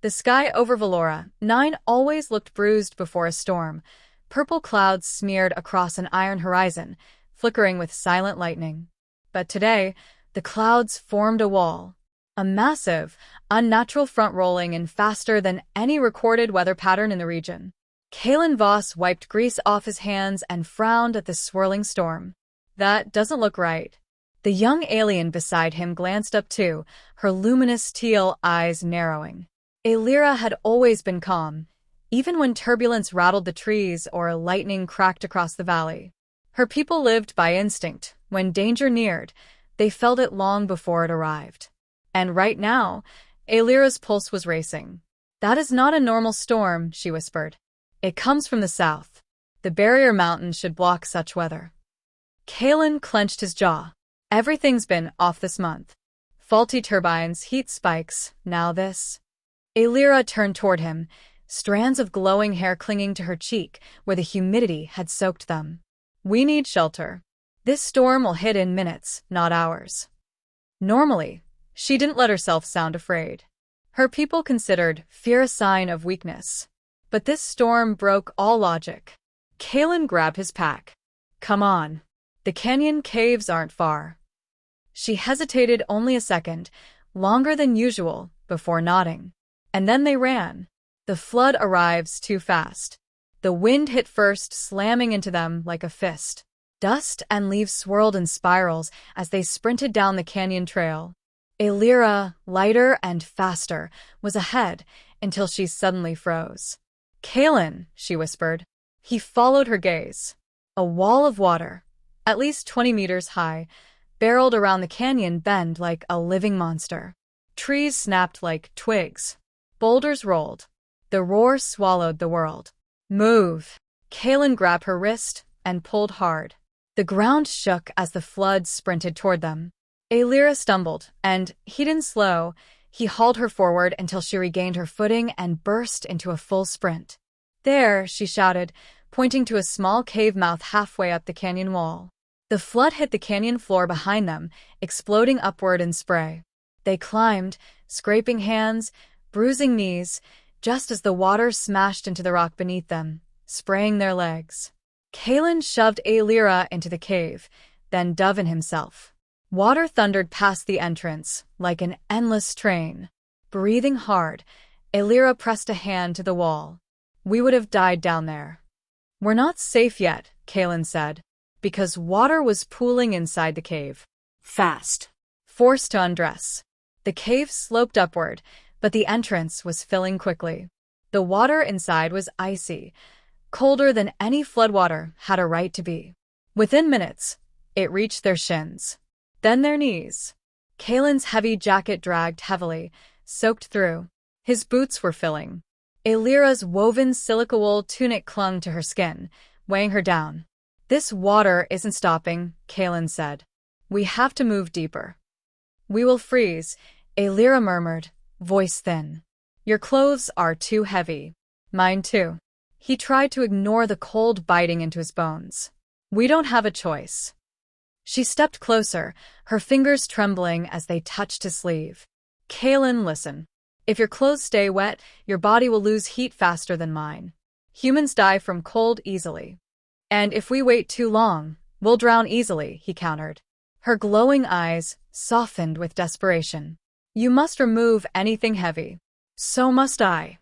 The sky over Valora 9 always looked bruised before a storm. Purple clouds smeared across an iron horizon, flickering with silent lightning. But today, the clouds formed a wall. A massive, unnatural front rolling in faster than any recorded weather pattern in the region. Kalen Voss wiped grease off his hands and frowned at the swirling storm. That doesn't look right. The young alien beside him glanced up too, her luminous teal eyes narrowing. Aelira had always been calm, even when turbulence rattled the trees or lightning cracked across the valley. Her people lived by instinct. When danger neared, they felt it long before it arrived. And right now, Aelira's pulse was racing. "That is not a normal storm," she whispered. "It comes from the south. The barrier mountains should block such weather." Kalen clenched his jaw. Everything's been off this month. Faulty turbines, heat spikes, now this. Aelira turned toward him, strands of glowing hair clinging to her cheek where the humidity had soaked them. "We need shelter. This storm will hit in minutes, not hours." Normally, she didn't let herself sound afraid. Her people considered fear a sign of weakness. But this storm broke all logic. Kalen grabbed his pack. "Come on. The canyon caves aren't far." She hesitated only a second, longer than usual, before nodding. And then they ran. The flood arrives too fast. The wind hit first, slamming into them like a fist. Dust and leaves swirled in spirals as they sprinted down the canyon trail. Aelira, lighter and faster, was ahead until she suddenly froze. "Kalen," she whispered. He followed her gaze. A wall of water, at least 20 meters high, barreled around the canyon bend like a living monster. Trees snapped like twigs. Boulders rolled. The roar swallowed the world. "Move!" Kalen grabbed her wrist and pulled hard. The ground shook as the flood sprinted toward them. Aelira stumbled, and he didn't slow. He hauled her forward until she regained her footing and burst into a full sprint. "There," she shouted, pointing to a small cave mouth halfway up the canyon wall. The flood hit the canyon floor behind them, exploding upward in spray. They climbed, scraping hands, bruising knees, just as the water smashed into the rock beneath them, spraying their legs. Kalen shoved Aelira into the cave, then dove in himself. Water thundered past the entrance, like an endless train. Breathing hard, Aelira pressed a hand to the wall. "We would have died down there." "We're not safe yet," Kalen said, because water was pooling inside the cave. Fast. Forced to undress. The cave sloped upward, but the entrance was filling quickly. The water inside was icy, colder than any floodwater had a right to be. Within minutes, it reached their shins. Then their knees. Kalen's heavy jacket dragged heavily, soaked through. His boots were filling. Aelira's woven silica wool tunic clung to her skin, weighing her down. "This water isn't stopping," Kalen said. "We have to move deeper." "We will freeze," Aelira murmured, voice thin. "Your clothes are too heavy. Mine too." He tried to ignore the cold biting into his bones. "We don't have a choice." She stepped closer, her fingers trembling as they touched his sleeve. "Kalen, listen. If your clothes stay wet, your body will lose heat faster than mine. Humans die from cold easily. And if we wait too long, we'll drown easily," he countered. Her glowing eyes softened with desperation. "You must remove anything heavy." "So must I."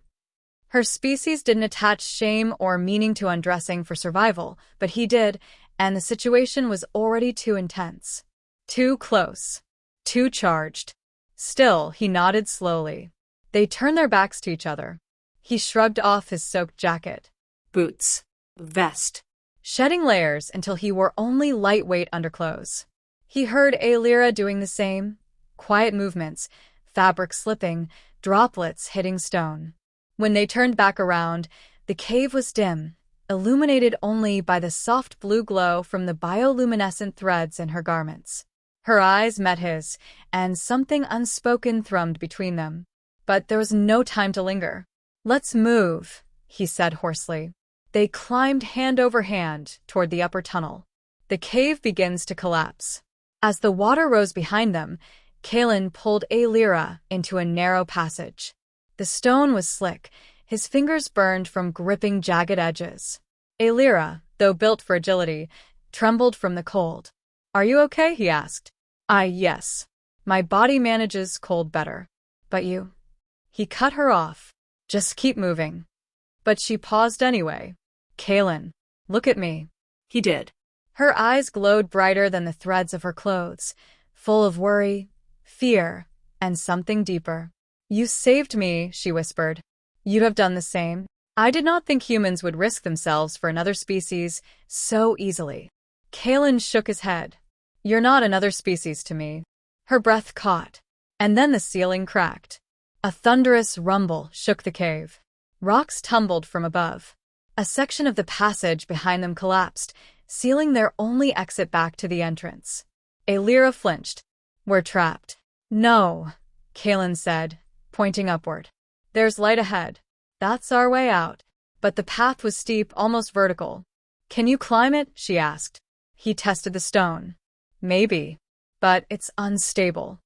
Her species didn't attach shame or meaning to undressing for survival, but he did, and the situation was already too intense. Too close. Too charged. Still, he nodded slowly. They turned their backs to each other. He shrugged off his soaked jacket. Boots. Vest. Shedding layers until he wore only lightweight underclothes. He heard Aelira doing the same. Quiet movements, fabric slipping, droplets hitting stone. When they turned back around, the cave was dim, illuminated only by the soft blue glow from the bioluminescent threads in her garments. Her eyes met his, and something unspoken thrummed between them. But there was no time to linger. "Let's move," he said hoarsely. They climbed hand over hand toward the upper tunnel. The cave begins to collapse. As the water rose behind them, Kalen pulled Aelira into a narrow passage. The The stone was slick, his fingers burned from gripping jagged edges. Aelira, though built for agility, trembled from the cold. "Are you okay?" he asked. Yes. My body manages cold better. But you?" He cut her off. "Just keep moving." But she paused anyway. "Kaelin, look at me." He did. Her eyes glowed brighter than the threads of her clothes, full of worry, fear, and something deeper. "You saved me," she whispered. "You'd have done the same." "I did not think humans would risk themselves for another species so easily." Kaelin shook his head. "You're not another species to me." Her breath caught, and then the ceiling cracked. A thunderous rumble shook the cave. Rocks tumbled from above. A section of the passage behind them collapsed, sealing their only exit back to the entrance. Aelira flinched. "We're trapped." "No," Kaelin said, pointing upward. "There's light ahead. That's our way out." But the path was steep, almost vertical. "Can you climb it?" she asked. He tested the stone. "Maybe. But it's unstable."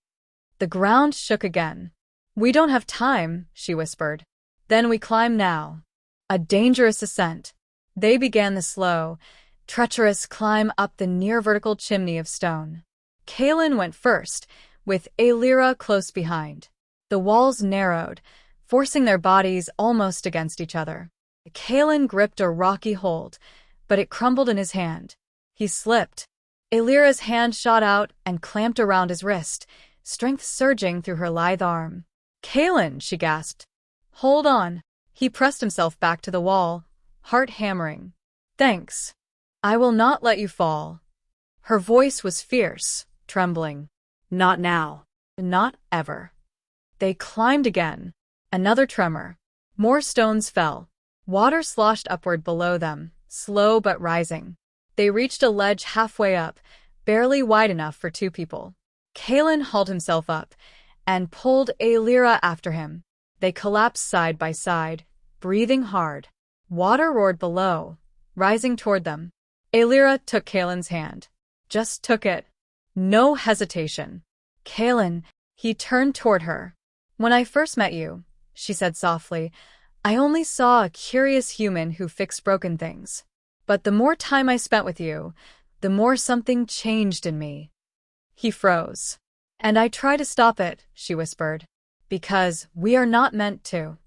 The ground shook again. "We don't have time," she whispered. "Then we climb now." A dangerous ascent. They began the slow, treacherous climb up the near-vertical chimney of stone. Kaelin went first, with Aelira close behind. The walls narrowed, forcing their bodies almost against each other. Kaelin gripped a rocky hold, but it crumbled in his hand. He slipped. Aelira's hand shot out and clamped around his wrist, strength surging through her lithe arm. "Kaelin," she gasped. "Hold on." He pressed himself back to the wall, heart hammering. "Thanks. I will not let you fall." Her voice was fierce, trembling. "Not now. Not ever." They climbed again. Another tremor. More stones fell. Water sloshed upward below them, slow but rising. They reached a ledge halfway up, barely wide enough for two people. Kaelin hauled himself up and pulled Aelira after him. They collapsed side by side, breathing hard. Water roared below, rising toward them. Aelira took Kaelin's hand. Just took it. No hesitation. "Kaelin," he turned toward her. "When I first met you," she said softly, "I only saw a curious human who fixed broken things. But the more time I spent with you, the more something changed in me." He froze. "And I try to stop it," she whispered. "Because we are not meant to."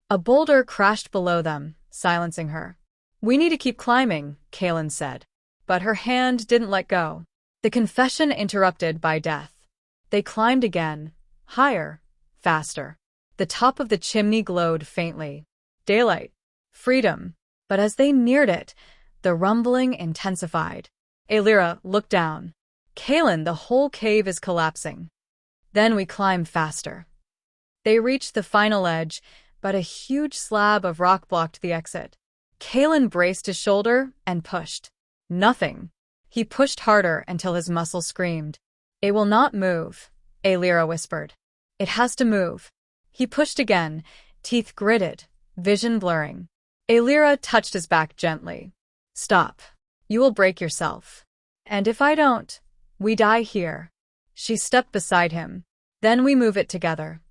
A boulder crashed below them, silencing her. "We need to keep climbing," Kaelin said. But her hand didn't let go. The confession interrupted by death. They climbed again, higher, faster. The top of the chimney glowed faintly. Daylight. Freedom. But as they neared it, the rumbling intensified. Aelira looked down. "Kaelin, the whole cave is collapsing." "Then we climb faster." They reached the final edge, but a huge slab of rock blocked the exit. Kaelin braced his shoulder and pushed. Nothing. He pushed harder until his muscles screamed. "It will not move," Aelira whispered. "It has to move." He pushed again, teeth gritted, vision blurring. Aelira touched his back gently. "Stop. You will break yourself. And if I don't, we die here." She stepped beside him. "Then we move it together."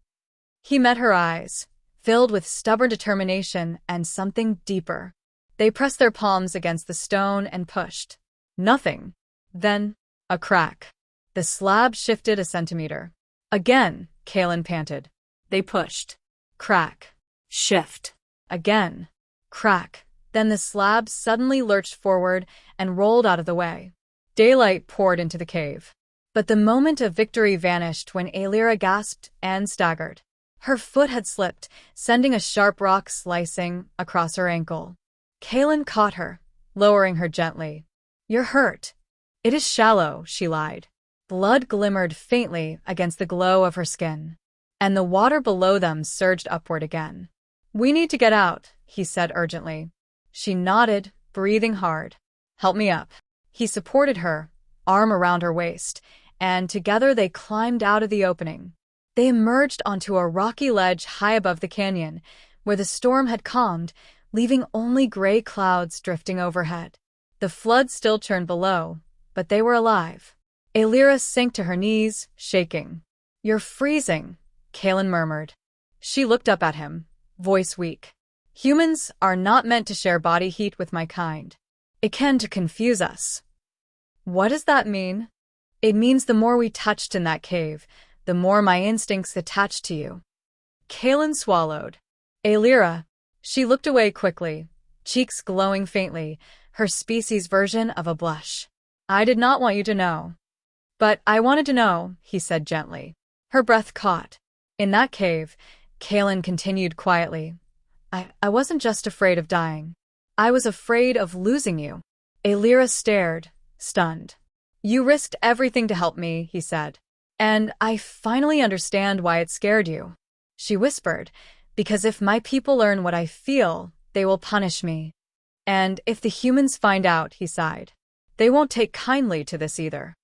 He met her eyes, filled with stubborn determination and something deeper. They pressed their palms against the stone and pushed. Nothing. Then, a crack. The slab shifted a centimeter. Again, Kaelin panted. They pushed. Crack. Shift. Again. Crack. Then the slab suddenly lurched forward and rolled out of the way. Daylight poured into the cave. But the moment of victory vanished when Aelira gasped and staggered. Her foot had slipped, sending a sharp rock slicing across her ankle. Kaelin caught her, lowering her gently. "You're hurt." "It is shallow," she lied. Blood glimmered faintly against the glow of her skin. And the water below them surged upward again. "We need to get out," he said urgently. She nodded, breathing hard. "Help me up." He supported her, arm around her waist, and together they climbed out of the opening. They emerged onto a rocky ledge high above the canyon, where the storm had calmed, leaving only gray clouds drifting overhead. The flood still churned below, but they were alive. Aelira sank to her knees, shaking. "You're freezing," Kaelin murmured. She looked up at him, voice weak. Humans are not meant to share body heat with my kind. It can to confuse us. What does that mean? It means the more we touched in that cave, the more my instincts attached to you. Kahani swallowed. Alira. She looked away quickly, cheeks glowing faintly, her species' version of a blush. I did not want you to know. But I wanted to know, he said gently. Her breath caught. In that cave, Kahani continued quietly. I wasn't just afraid of dying. I was afraid of losing you. Alira stared, stunned. You risked everything to help me, he said. And I finally understand why it scared you. She whispered, because if my people learn what I feel, they will punish me. And if the humans find out, he sighed, they won't take kindly to this either.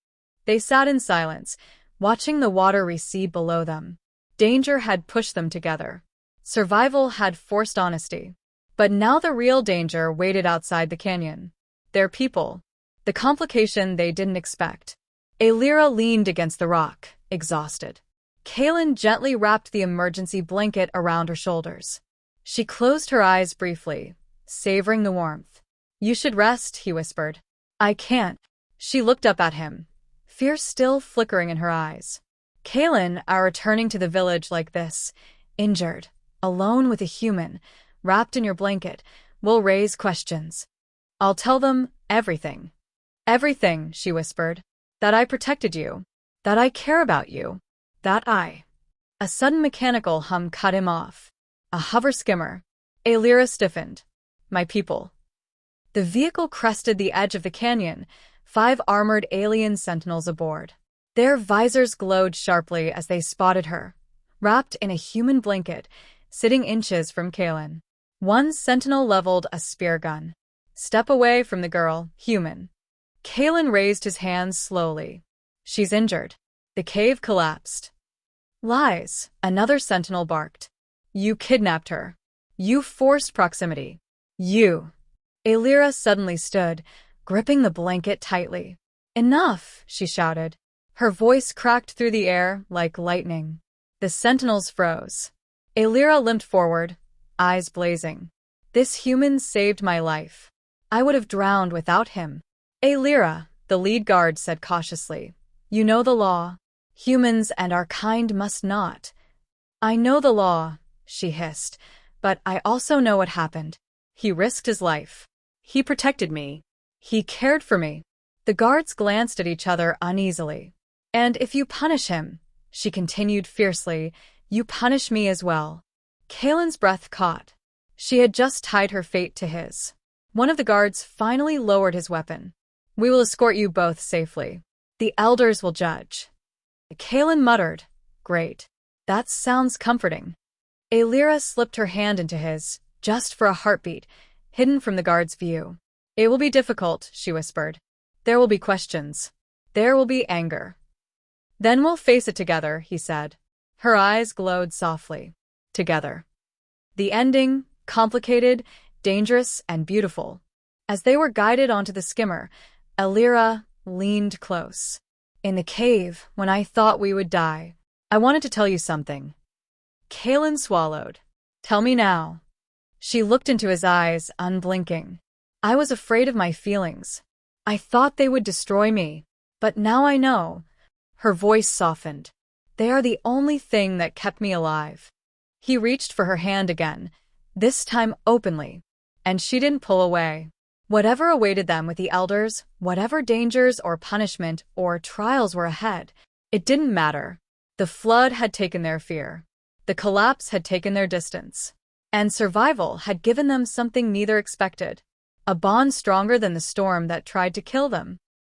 They sat in silence, watching the water recede below them. Danger had pushed them together. Survival had forced honesty. But now the real danger waited outside the canyon. Their people. The complication they didn't expect. Alira leaned against the rock, exhausted. Kahani gently wrapped the emergency blanket around her shoulders. She closed her eyes briefly, savoring the warmth. You should rest, he whispered. I can't. She looked up at him, fear still flickering in her eyes. Kahani are returning to the village like this, injured, alone with a human, wrapped in your blanket, will raise questions. I'll tell them everything. Everything, she whispered. That I protected you. That I care about you. That I. A sudden mechanical hum cut him off. A hover skimmer. Alira stiffened. My people. The vehicle crested the edge of the canyon, 5 armored alien sentinels aboard. Their visors glowed sharply as they spotted her, wrapped in a human blanket, sitting inches from Kahani. One sentinel leveled a spear gun. Step away from the girl, human. Kahani raised his hands slowly. She's injured. The cave collapsed. Lies, another sentinel barked. You kidnapped her. You forced proximity. You. Alira suddenly stood, gripping the blanket tightly. Enough, she shouted. Her voice cracked through the air like lightning. The sentinels froze. Alira limped forward, eyes blazing. This human saved my life. I would have drowned without him. Alira, the lead guard said cautiously. You know the law. Humans and our kind must not. I know the law, she hissed, but I also know what happened. He risked his life. He protected me. He cared for me. The guards glanced at each other uneasily. And if you punish him, she continued fiercely, you punish me as well. Kahani's breath caught. She had just tied her fate to his. One of the guards finally lowered his weapon. We will escort you both safely. The elders will judge. Kahani muttered, Great. That sounds comforting. Alira slipped her hand into his, just for a heartbeat, hidden from the guard's view. It will be difficult, she whispered. There will be questions. There will be anger. Then we'll face it together, he said. Her eyes glowed softly. Together. The ending, complicated, dangerous, and beautiful. As they were guided onto the skimmer, Alira leaned close. In the cave, when I thought we would die, I wanted to tell you something. Kahani swallowed. Tell me now. She looked into his eyes, unblinking. I was afraid of my feelings. I thought they would destroy me. But now I know. Her voice softened. They are the only thing that kept me alive. He reached for her hand again, this time openly, and she didn't pull away. Whatever awaited them with the elders, whatever dangers or punishment or trials were ahead, it didn't matter. The flood had taken their fear. The collapse had taken their distance. And survival had given them something neither expected. A bond stronger than the storm that tried to kill them.